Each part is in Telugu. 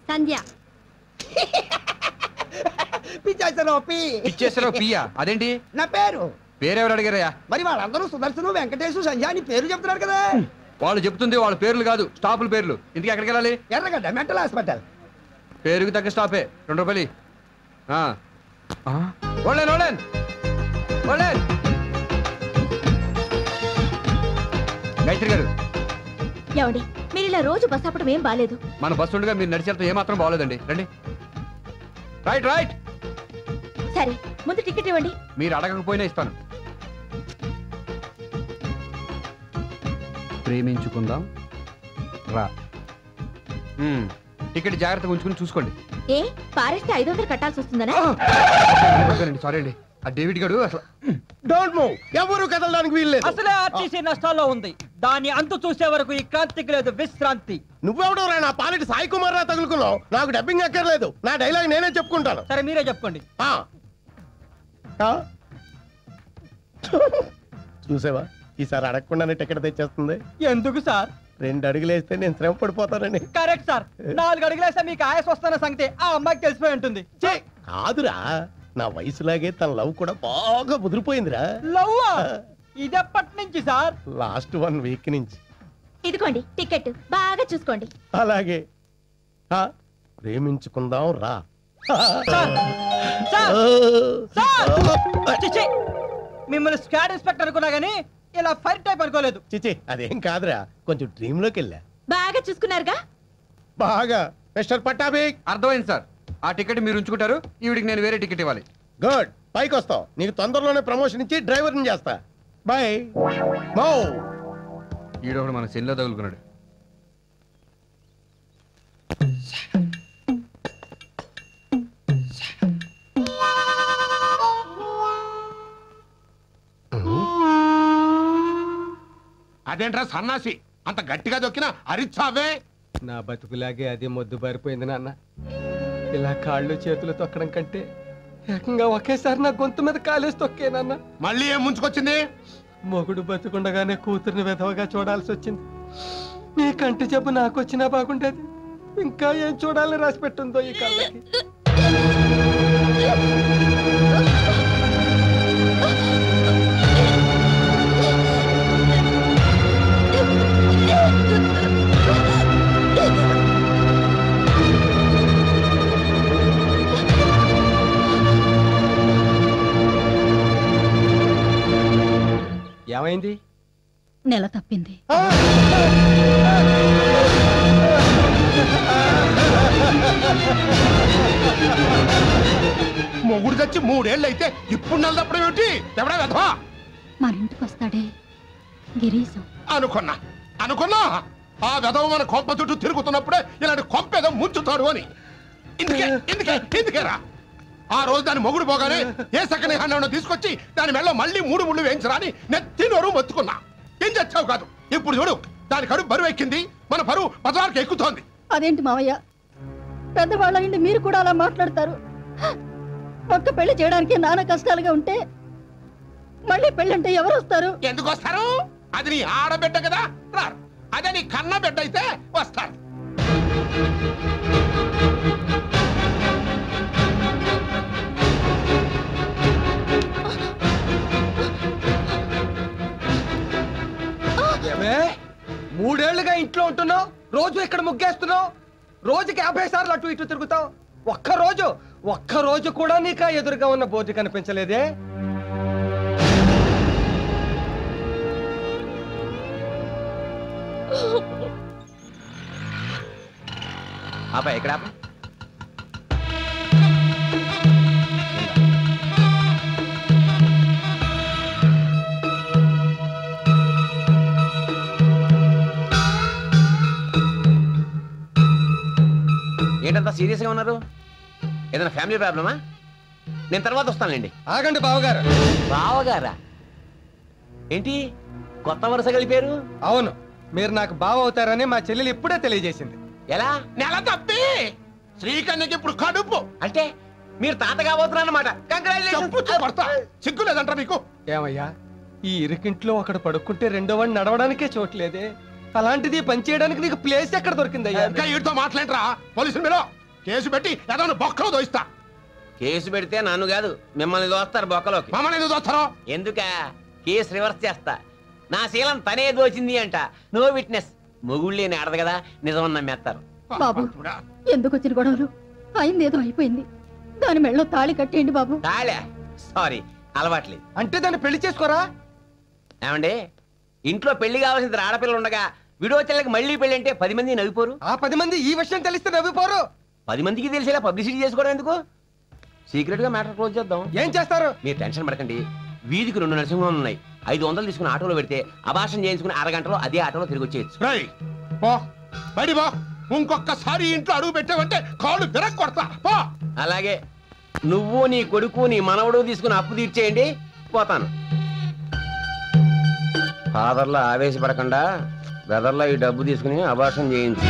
సంధ్య పిచ్చేసారావు పియ్యా అదేంటి నా పేరు పేరెవరు అడిగారయ్యా? మరి వాళ్ళందరూ సుదర్శను వెంకటేశు సంధ్య అని పేరు చెప్తున్నారు కదా. వాళ్ళు చెప్తుంది వాళ్ళ పేర్లు కాదు, స్టాపుల పేర్లు. ఇంటికి ఎక్కడికి వెళ్ళాలి? ఎర్రగడ్డ మెంటల్ హాస్పిటల్. పేరుకి తగ్గ స్టాపే. 2 రూపాయలు. గాయత్రి గారు, ఏమండి మీరు ఇలా రోజు బస్ అప్పడం ఏం బాలేదు. మన బస్సు ఉండగా మీరు నడిచేంత ఏమాత్రం బాగోలేదండి. రండి. Right right. సరే ముందు టికెట్ ఇవ్వండి. మీరు అడగకపోయినా ఇస్తాను. ప్రేమించుకుందాం రా. టికెట్ జాగ్రత్తగా ఉంచుకుని చూసుకోండి. ఏ పారేస్తే 500 కట్టాల్సి వస్తుందనా? సారీ అండి, ఆ డేవిడ్ గారు అసలు డోంట్ మూవ్. ఎవరు కదలడానికి వీల్లేదు. అసలే ఆర్టీసీ నష్టాల్లో ఉంది. దాని అంతు చూసే వరకు ఈ క్రాంతికి లేదు విశ్రాంతి. నువ్వెవడో రా నా పాలిటి సాయి కుమార్ రా తగులుకున్నావు. నాకు డబ్బింగ్ అక్కర్లేదు. నా డైలాగ్ నేనే చెప్పుకుంటాను. సరే మీరే చెప్పుకోండి. చూసావా, ఈసారి అడగకుండానే టికెట్ తెచ్చేస్తుంది. ఎందుకు సార్? 2 అడుగులు వేస్తే నేను శ్రమ పడిపోతానని. Correct sir. 4 అడుగులేస్తే మీకు ఆయాస వస్తున్న సంగతి ఆ అమ్మాయికి తెలిసిపోయి ఉంటుంది. కాదురా, నా వయసులాగే తన లవ్ కూడా బాగా ముదిరిపోయిందిరా. లవ్ ఇదెప్పటి నుంచి సార్? లాస్ట్ 1 వీక్ నుంచి. ఇదిగోండి టికెట్, బాగా చూసుకోండి. అలాగే. ప్రేమించుకుందాం రా. మిమ్మల్ని స్క్వాడ్ ఇన్స్పెక్టర్ అనుకున్నా గానీ ఇలా ఫైర్ టైప్ అనుకోలేదు. చిచి అదేం కాదురా, కొంచెం డ్రీమ్ లోకి వెళ్ళా. బాగా చూసుకున్నారుగా? బాగా. మిస్టర్ పట్టాభిక్. అర్థమైంది సార్. ఆ టికెట్ మీరు ఉంచుకుంటారు, ఈవిడికి నేను వేరే టికెట్ ఇవ్వాలి. గుడ్. పైకి వస్తావు. నీకు తొందరలోనే ప్రమోషన్ ఇచ్చి డ్రైవర్ని చేస్తా. బాయ్. మో. ఈడొకడు మన సెల్లో తగులుకున్నాడు. అదేంట్రా సన్నాసి, అంత గట్టిగా దొక్కినా అరిచావే? నా బతుకులాగే అది మొద్దు పారిపోయింది నాన్న. ఇలా కాళ్ళు చేతులు తొక్కడం కంటే ఏకంగా ఒకేసారి నా గొంతు మీద కాలేసి తొక్కేనన్న. మళ్ళీ ఏం ముంచుకొచ్చింది? మొగుడు బతుకుండగానే కూతుర్ని విధవగా చూడాల్సి వచ్చింది. నీ కంటి జబ్బు నాకు వచ్చినా బాగుండేది. ఇంకా ఏం చూడాలని రాసి పెట్టుందో ఈ కళ్ళకి. ఏమైంది? నెల తప్పింది. మొగుడు చచ్చి 3 ఏళ్ళు అయితే ఇప్పుడు నెల తప్పడం ఏమిటి? ఎవడా వెధవా? మన ఇంటికి వస్తాడే గిరీశం. అనుకున్నా ఆ వెధవ మన కొంప చుట్టూ తిరుగుతున్నప్పుడే ఇలాంటి కొంపేదో ముంచుతాడు అని. ఎందుకేరా ఆ రోజు దాని మొగుడు పోగానే ఏ సెకండ్ హ్యాండ్ తీసుకొచ్చి దాని మెళ్ళలో మళ్ళీ 3 ముళ్ళు వేయించరా అని నెత్తి నోరు మొత్తుకున్నా. ఏం చచ్చావు కాదు. ఇప్పుడు చూడు, దాని కడుపు బరువు ఎక్కింది, మన బరువు బజార్కి ఎక్కుతోంది. అదేంటి మావయ్య, పెద్దవాళ్ళ నుండి మీరు కూడా అలా మాట్లాడతారు? ఒక్క పెళ్లి చేయడానికి నానా కష్టాలుగా ఉంటే మళ్ళీ పెళ్ళంటే ఎవరు వస్తారు? ఎందుకు వస్తారు? అది నీ ఆడబిడ్డ కదా, రారు. అదే నీ కన్న బిడ్డ అయితే వస్తారు. మూడేళ్లుగా ఇంట్లో ఉంటున్నావు, రోజు ఇక్కడ ముగ్గేస్తున్నావు, రోజుకి 50 సార్లు అటు ఇటు తిరుగుతావు. ఒక్క రోజు కూడా నీకు ఎదురుగా ఉన్న బోర్డు కనిపించలేదే? ఇక్కడ ఏంటంతా సీరియస్ గా ఉన్నారు? ఏదైనా ఫ్యామిలీ ప్రాబ్లమా? నేను తర్వాత వస్తానండి. ఆగండి బావగారు. బావగారా ఏంటి కొత్త వరుస కలిపారు? అవును, మీరు నాకు బావ అవుతారని మా చెల్లెలు ఇప్పుడే తెలియజేసింది. ఎలా? నెల తప్పి శ్రీకన్యకి ఇప్పుడు కడుపు అంటే మీరు తాత కాబోతున్నారన్నమాట. సిగ్గు లేదంట నీకు? ఏమయ్యా, ఈ ఇరుకింట్లో ఒకడు పడుకుంటే రెండో వాడిని నడవడానికే చోట్లేదే. అలాంటిది పని చేయడానికి నీకు ప్లేస్ ఎక్కడ దొరికిందయ్యా? ఇంకా వీటితో మాట్లాడరా, పోలీసులు మీరు కేసు పెట్టి ఏదైనా బొక్కలో దోయిస్తా. కేసు పెడితే నన్ను కాదు మిమ్మల్ని దోస్తారు బొక్కలోకి. మమ్మల్ని ఎందుకు దోస్తారో? ఎందుక కేసు రివర్స్ చేస్తా. నా శీలం తనే దోచింది అంట. No witness. మొగుళ్ళేని ఆడదు కదా, నిజమని నమ్మేస్తారు. బాబు ఎందుకు వచ్చిన గొడవలు? అయింది ఏదో అయిపోయింది. దాని మెళ్ళో తాళి కట్టేయండి బాబు. తాళే? సారీ, అలవాట్లేదు. అంటే దాన్ని పెళ్లి చేసుకోరా? ఏమండి, ఇంట్లో పెళ్లి కావాల్సిన ఆడపిల్లలు ఉండగా విడోచల్లకి మళ్ళీ పెళ్లి అంటే 10 మంది నవ్విపోరు? ఆ 10 మంది ఈ విషయం తెలిస్తే నవ్విపోరు. 10 మందికి తెలిసేలా పబ్లిసిటీ చేసుకోవడం ఎందుకు? సీక్రెట్ గా మ్యాటర్ క్లోజ్ చేద్దాం. ఏం చేస్తారు? మీరు టెన్షన్ పడకండి. వీధికి 2 నరసింహాలు ఉన్నాయి. 500 తీసుకుని ఆటోలో పెడితే అభాషణ చేయించుకుని అరగంటలో అదే ఆటోలో తిరిగి వచ్చేయచ్చు. బయటి బా. ఇంకొకసారి ఇంట్లో అడుగు పెట్టావంటే కాళ్ళు విరక్ కొడతా. పో. అలాగే నువ్వు నీ కొడుకు నీ మనవడు తీసుకుని అప్పు తీర్చేయండి, పోతాను. ఫాదర్లో ఆవేశపడకుండా బ్రదర్లో ఈ డబ్బు తీసుకుని అభాషణ చేయించు.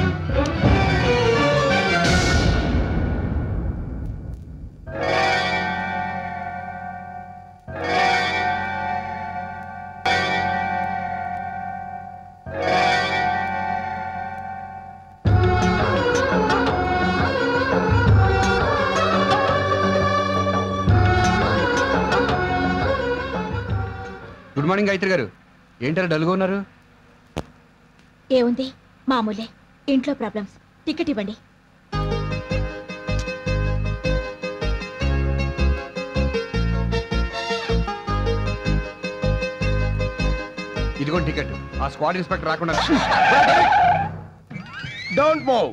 గుడ్ మార్నింగ్ గాయత్రి గారు. ఏంటారు డల్గా ఉన్నారు? ఏముంది, మామూలే. ఇంట్లో ప్రాబ్లమ్స్. టికెట్ ఇవ్వండి. ఇదిగోండి టికెట్. ఆ స్క్వాడ్ ఇన్స్పెక్టర్ రాకుండా. Don't move.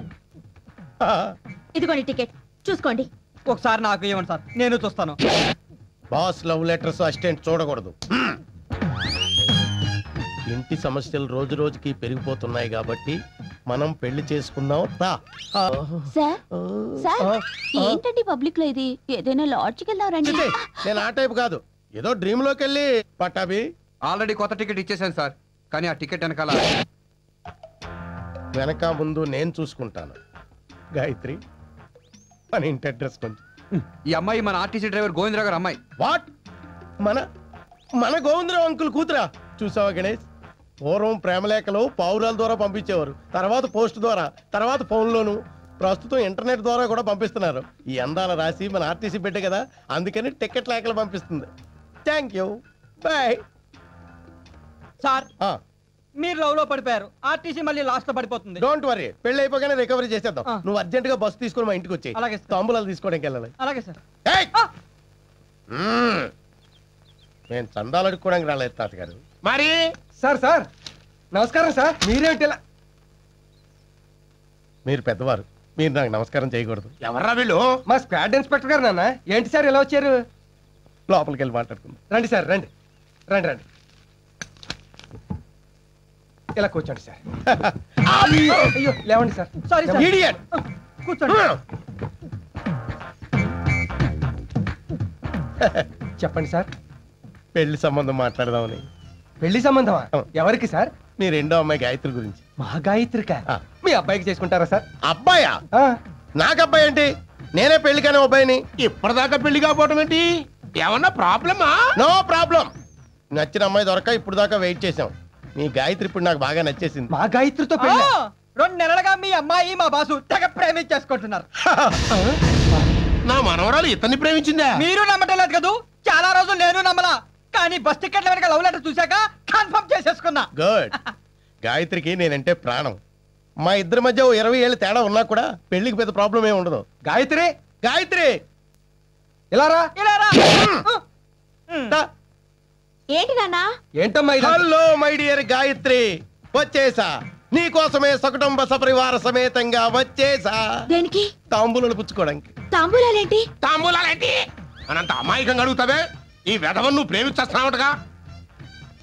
ఇదిగోండి టికెట్, చూసుకోండి. ఒకసారి నాకు ఇవ్వండి సార్, నేను చూస్తాను. బాస్ లవ్ లెటర్స్ అసిస్టెంట్ చూడకూడదు. ఇంటి సమస్యలు రోజు రోజుకి పెరిగిపోతున్నాయి కాబట్టి మనం పెళ్లి చేసుకుందాం. ఏంటండి పబ్లిక్ లో ఇది? ఏదైనా లాడ్జ్కి వెళ్దారండి. నేను ఆ టైప్ కాదు, ఏదో డ్రీమ్ లోకి వెళ్ళి పట్టాభి. ఆల్రెడీ కొత్త టికెట్ ఇచ్చేసాను సార్, కానీ ఆ టికెట్ వెనకాల వెనక ముందు నేను చూసుకుంటాను. గాయత్రి, మన ఇంటి అడ్రస్ కొంచెం. ఈ అమ్మాయి మన ఆర్టీసీ డ్రైవర్ గోవిందరావు గారు అమ్మాయి. వాట్? మన మన గోవిందరావు అంకుల్ కూతురా? చూసావా గణేష్, పూర్వం ప్రేమలేఖలు పావురాల ద్వారా పంపించేవారు, తర్వాత పోస్ట్ ద్వారా, తర్వాత ఫోన్లోను, ప్రస్తుతం ఇంటర్నెట్ ద్వారా కూడా పంపిస్తున్నారు. ఈ అందాల రాసి మన ఆర్టీసీ పెట్టే కదా, అందుకని టికెట్ లేఖలు పంపిస్తుంది. Thank you, bye. సార్, మీరు లవ్ లో పడిపోయారు. ఆర్టీసీ మళ్ళీ లాస్ట్ లో పడిపోతుంది. డోంట్ వరీ, పెళ్లి అయిపోగానే రికవరీ చేసేద్దాం. నువ్వు అర్జెంట్ గా బస్సు తీసుకుని మా ఇంటికి వచ్చి అలాగే సార్. తాంబూలాలు తీసుకోవడానికి వెళ్ళాలి. అలాగే సార్. నేను చందాలు అడుక్కోవడానికి రాలేదు తాతగారు. మరి సార్ సార్ నమస్కారం సార్. మీరేమిటి ఇలా? మీరు పెద్దవారు, మీరు నాకు నమస్కారం చేయకూడదు. ఎవర్రా వీళ్ళు? మా స్క్వాడ్ ఇన్స్పెక్టర్ గారు. నాన్న ఏంటి సార్ ఇలా వచ్చారు? లోపలికి వెళ్ళి మాట్లాడుకుందాం. రండి సార్, రండి రండి రండి. ఇలా కూర్చోండి సార్. అయ్యో లేవండి సార్. Sorry sir. Idiot! కూర్చోండి. చెప్పండి సార్. పెళ్లి సంబంధం మాట్లాడదామని. పెళ్లి సంబంధమా? ఎవరికి సార్? మీ రెండో అమ్మాయి గాయత్రి గురించి. మా గాయత్రిక. మీ అబ్బాయికి చేసుకుంటారా సార్? అబ్బాయా? నాకు అబ్బాయి ఏంటి? నేనే పెళ్లి కానీ అబ్బాయిని. ఇప్పటిదాకా పెళ్లి కాకపోవడం ఏంటి? ఏమన్నా ప్రాబ్లమా? No problem. నచ్చిన అమ్మాయి దొరక ఇప్పుడు దాకా వెయిట్ చేసాం. మీ గాయత్రి ఇప్పుడు నాకు బాగా నచ్చేసింది. మా గాయత్రితో పెళ్లి? 2 నెలలుగా మీ అమ్మాయి మా బాసు తెగ ప్రేమించేసుకుంటున్నారు. నా మనవరాలు ఇతన్ని ప్రేమించిందా? మీరు నమ్మటం లేదు కదూ. చాలా రోజులు నేను నమ్మలా, కానీ బస్ టికెట్ల వెనక లవ్ లెటర్ చూశాక కన్ఫర్మ్ చేసేసుకున్నా. గుడ్. గాయత్రికి నేనంటే ప్రాణం. మా ఇద్దరి మధ్య 20 ఏళ్ళు తేడా ఉన్నా కూడా పెళ్లికి పెద్ద ప్రాబ్లం ఏమి ఉండదు. గాయత్రి, గాయత్రి ఇలా రా. ఇలా రా. ఏంటి నాన్నా? ఏంటమ్మా ఇది? హలో మై డియర్ గాయత్రి, వచ్చేసా. నీ కోసమే సకుటుంబ సపరివార సమేతంగా వచ్చేసా. దేనికి? తాంబూలాలు పుచ్చుకోవడానికి. తాంబూలాలేంటి? తాంబూలాలేంటి అనంత అమాయకంగా అడుగుతావే? ఈ వెధవను నువ్వు ప్రేమించేస్తున్నావుగా?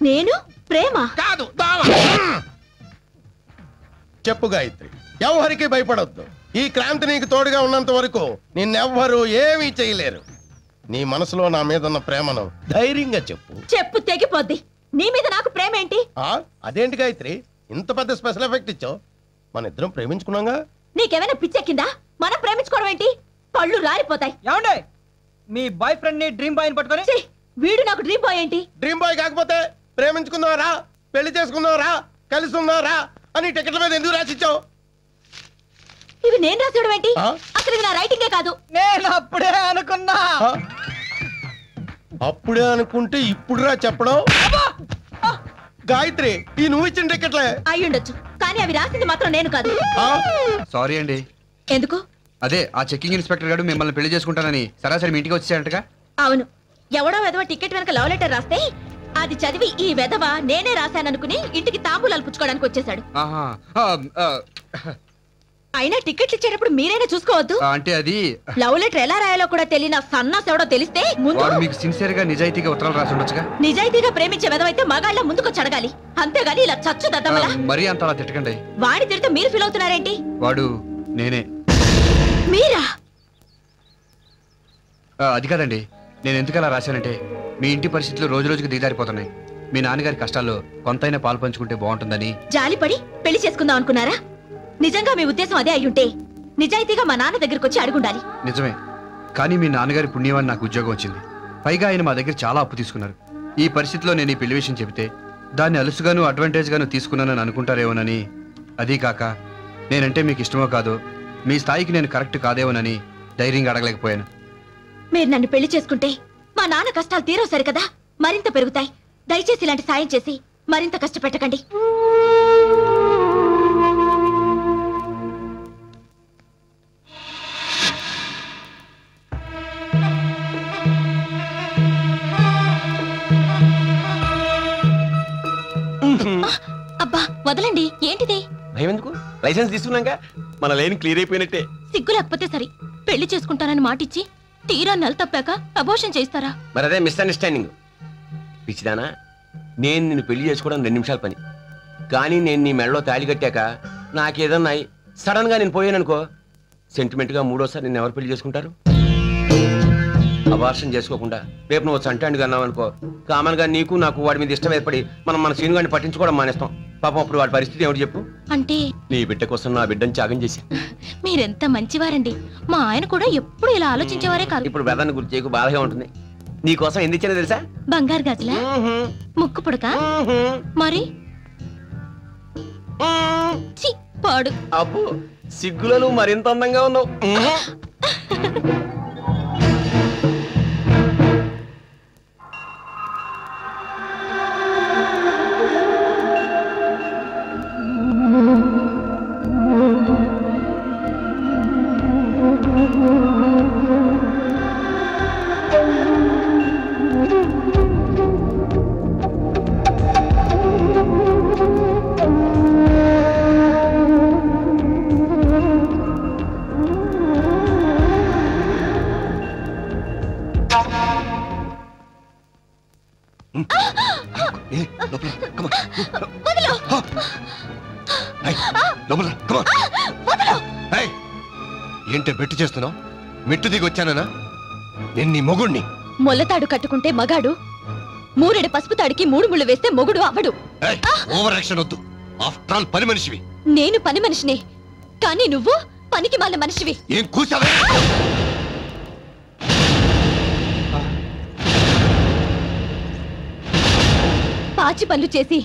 నేను ప్రేమ కాదు, దావా. చెప్పు గాయత్రి, ఎవరికి భయపడొద్దు. ఈ క్రాంతి నీకు తోడుగా ఉన్నంత వరకు నిన్నెవ్వరూ ఏమీ చేయలేరు. నీ మనసులో నా మీద ఉన్న ప్రేమను ధైర్యంగా చెప్పు. చెప్పు తెగిపోద్ది. నీ మీద నాకు ప్రేమ ఏంటి? అదేంటి గాయత్రి, ఇంత పెద్ద స్పెషల్ ఎఫెక్ట్ ఇచ్చావు? మన ఇద్దరం ప్రేమించుకున్నాగా. నీకేమైనా పిచ్చెక్కిందా? మనం ప్రేమించుకోవడం ఏంటి? కళ్ళు రాలిపోతాయి. ఏమండి, మీ బాయ్ ఫ్రెండ్ ని డ్రీమ్ బాయ్ పట్టుకొని. వీడు నాకు డ్రీమ్ బాయ్ ఏంటి? డ్రీమ్ బాయ్ కాకపోతే ప్రేమించుకుందావరా, పెళ్లి చేసుకుందావరా, కలిసి ఉందావరా, అని టికెట్ల మీద ఎందుకు రాసిచ్చావు? ఇవి నేను రాసేయడం ఏంటి? అసలు ఇది నా రైటింగే కాదు. నేను అప్పుడే అనుకున్నా. అప్పుడే అనుకుంటే ఇప్పుడురా చెప్పడం. గాయత్రి, ఈ నువ్వు ఇచ్చిన టికెట్లే అయ్యుండొచ్చు, కానీ అవి రాసింది మాత్రం నేను కాదు. సారీ అండి. ఎందుకు? అదే ఆ చెక్కింగ్ ఇన్స్పెక్టర్ గారు మిమ్మల్ని పెళ్లి చేసుకుంటానని సరాసరి మీ ఇంటికి వచ్చేయంటగా. అవును, ఎవడో వెధవ టికెట్ వెనక లవ్ లెటర్ రాస్తే అది చదివి ఈ వెధవ నేనే రాశాననుకుని ఇంటికి తాంబూలాలు పుచ్చుకోవడానికి వచ్చేసాడు. అయినా టికెట్లు ఇచ్చేటప్పుడు మీరైనా చూసుకోవద్దు. అంటే అది లవ్ లెటర్ ఎలా రాయాలో కూడా తెలియని సన్నాస్ ఎవడో తెలిస్తే ముందు మీకు సిన్సియర్ గా నిజాయితీగా ఉత్తరాలు రాసి ఉండొచ్చుగా. నిజాయితీగా ప్రేమించే వెధవైతే మగాళ్ళ ముందుకొచ్చి అడగాలి, అంతేగాని ఇలా చచ్చు దద్దమలా. మరీ అంత అలా తిట్టకండి. వాడి తిడితే మీరు ఫీల్ అవుతున్నారేంటి? వాడు నేనే. మీరా? అది కాదండి, నేను ఎందుకు అలా రాశానంటే మీ ఇంటి పరిస్థితులు రోజు రోజుకి దిగజారిపోతున్నాయి. మీ నాన్నగారి కష్టాల్లో కొంతైనా పాలు పంచుకుంటే బాగుంటుందని. జాలిపడి పెళ్లి చేసుకుందాం అనుకున్నారా? నిజంగా మీ ఉద్దేశం అదే అయ్యుంటే నిజాయితీగా మా నాన్న దగ్గరకు వచ్చి అడుగుండాలి. నిజమే, కానీ మీ నాన్నగారి పుణ్యమని నాకు ఉద్యోగం వచ్చింది. పైగా ఆయన మా దగ్గర చాలా అప్పు తీసుకున్నారు. ఈ పరిస్థితిలో నేను ఈ పెళ్లి విషయం చెబితే దాన్ని అలుసుగాను అడ్వాంటేజ్ గాను తీసుకున్నానని అనుకుంటారేమోనని. అదీ కాక నేనంటే మీకు ఇష్టమో కాదో, మీ స్థాయికి నేను కరెక్ట్ కాదేమోనని ధైర్యంగా అడగలేకపోయాను. మీరు నన్ను పెళ్లి చేసుకుంటే మా నాన్న కష్టాలు తీరో సరికదా, మరింత పెరుగుతాయి. దయచేసి ఇలాంటి సాయం చేసి మరింత కష్టపెట్టకండి. అబ్బా వదలండి. ఏంటిది? భయం ఎందుకు? లైసెన్స్ తీసుకున్నాక మన లైన్ క్లియర్ అయిపోయినట్టే. సిగ్గు లేకపోతే సరి. పెళ్లి చేసుకుంటానని మాటిచ్చి తీరా నెల తప్పాక అబోర్షన్ చేస్తారా? మరి అదే మిస్అండర్స్టాండింగ్. పిచ్చిదానా, నేను నిన్ను పెళ్లి చేసుకోవడం 2 నిమిషాల పని. కానీ నేను నీ మెడలో తాళి కట్టాక నాకేదన్నా సడన్ గా నేను పోయాననుకో, సెంటిమెంట్ గా 3వసారి నిన్ను ఎవరు పెళ్లి చేసుకుంటారు? అబార్షన్ చేసుకోకుండా రేపు నువ్వు చంటాండుగా అన్నావనుకో, కామన్ గా నీకు నాకు వాడి మీద ఇష్టం ఏర్పడి మనం మన సీన్ గారిని పట్టించుకోవడం మానేస్తాం. పాపం అప్పుడు వాడి పరిస్థితి ఏమిటి చెప్పు? అంటే నీ బిడ్డ కోసం నా బిడ్డను త్యాగం చేసి. మీరెంత మంచివారండి. మా ఆయన కూడా ఎప్పుడు ఇలా ఆలోచించేవారే కాదు. ఇప్పుడు బ్రదర్ని గుర్తు చేయకు, బాధగా ఉంటుంది. నీ కోసం ఎందుకు ఇచ్చానో తెలుసా? బంగారు గాజులా? ముక్కు పుడక? మరి పాడు. అప్పు సిగ్గులలో మరింత అందంగా ఉన్నావు. ఏంటే బెట్టు చేస్తున్నావు? మెట్టు దిగి వచ్చానా? నేను నీ మొగుడిని. మొల్లతాడు కట్టుకుంటే మగాడు, 3 పసుపు తాడికి 3 ముళ్ళు వేస్తే మొగుడు అవడు. ఓవర్ యాక్షన్ వద్దు. ఆఫ్టర్ ఆల్ పని మనిషివి. నేను పని మనిషినే, కానీ నువ్వు పనికి మాల మనిషివి. ఏం కూసావే? పాచి పనులు చేసి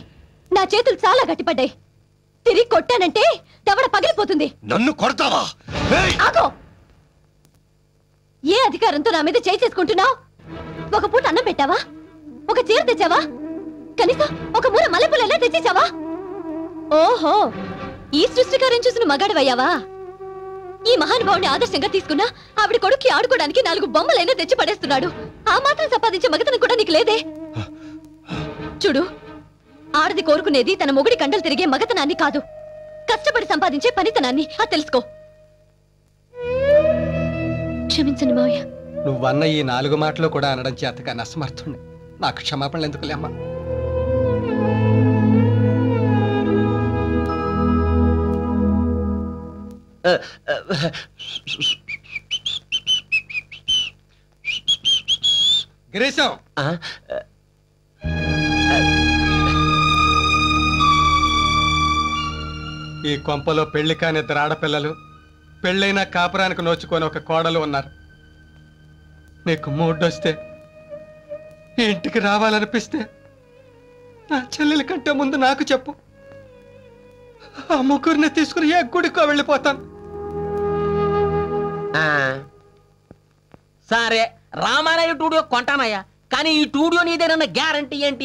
నా చేతులు చాలా గట్టిపడ్డాయి. తిరిగి కొట్టానంటే దవడ పగిలిపోతుంది. నన్ను కొడతావా? ఆగో! ఏ అధికారంతో నా మీద చేయి చేసుకుంటున్నావు? ఒక పూట అన్నం పెట్టావా? ఒక చీర తెచ్చావా? కనీసం ఒక మూల మల్లెపూలైనా తెచ్చేసావా? ఓహో, ఈ సృష్టికారం చూసిన మగాడివయ్యావా? ఈ మహానుభావుని ఆదర్శంగా తీసుకున్నా ఆవిడ కొడుక్కి ఆడుకోవడానికి 4 బొమ్మలైనా తెచ్చి పడేస్తున్నాడు. ఆ మాత్రం సంపాదించే మగతనం కూడా నీకు లేదే? చూడు, ఆడది కోరుకునేది తన మొగుడి కండలు తిరిగే మగతనాన్ని కాదు, కష్టపడి సంపాదించే పనితనాన్ని. అది తెలుసుకో. క్షమించండి మావయ్య. నువ్వన్న ఈ 4 మాటలు కూడా అనడం చేతగా నష్టమర్థుండి. నాకు క్షమాపణలు ఎందుకులే అమ్మా. గిరీశం, ఈ కొంపలో పెళ్లి కాని 2 ఆడపిల్లలు, పెళ్ళైన కాపురానికి నోచుకొని ఒక కోడలు ఉన్నారు. నీకు మూడొస్తే ఈ ఇంటికి రావాలనిపిస్తే నా చెల్లెల కంటే ముందు నాకు చెప్పు. ఆ ముగ్గురిని తీసుకుని ఏ గుడికో వెళ్ళిపోతాను. సరే రామారాయ టూడియో కొంటానయ్యా, కానీ ఈ టూడియో నీదేనన్న గ్యారంటీ ఏంటి?